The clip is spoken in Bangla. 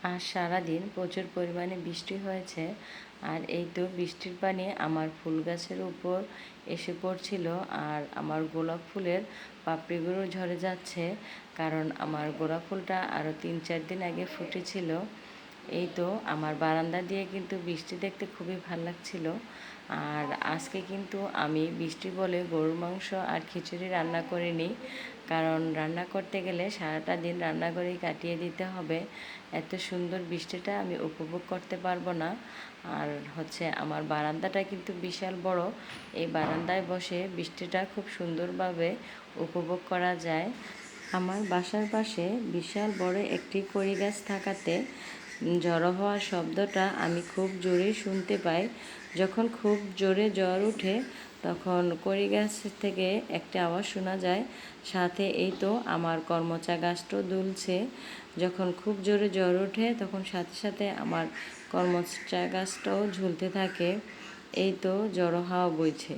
আর সারাদিন প্রচুর পরিমাণে বৃষ্টি হয়েছে। আর এই তো বৃষ্টির পানি আমার ফুল গাছের উপর এসে পড়ছিল, আর আমার গোলাপ ফুলের পাপড়িগুলো ঝরে যাচ্ছে, কারণ আমার গোলাপ ফুলটা আরও 3-4 দিন আগে ফুটেছিল। এই তো আমার বারান্দা দিয়ে কিন্তু বৃষ্টি দেখতে খুবই ভালো লাগছিল। আর আজকে কিন্তু আমি বৃষ্টি বলে গরুর মাংস আর খিচুড়ি রান্না করিনি, কারণ রান্না করতে গেলে সারাটা দিন রান্নাঘরেই কাটিয়ে দিতে হবে। এত সুন্দর বৃষ্টিটা আমি উপভোগ করতে পারবো না। আর আমার বারান্দাটা কিন্তু বিশাল বড়। এই বারান্দায় বসে বৃষ্টিটা খুব সুন্দরভাবে উপভোগ করা যায়। আমার বাসার পাশে বিশাল বড় একটি কড়ি গাছ থাকাতে জড়ো হওয়ার শব্দটা আমি খুব জোরে শুনতে পাই। যখন খুব জোরে ঝড় ওঠে তখন কড়ি গাছ থেকে একটা আওয়াজ শোনা যায়, সাথে এই তো আমার কর্মচা গাছটাও দুলছে। যখন খুব জোরে ঝড় ওঠে তখন সাথে সাথে আমার কর্মচা গাছটাও ঝুলতে থাকে। এই তো জড়ো হাওয়া বইছে।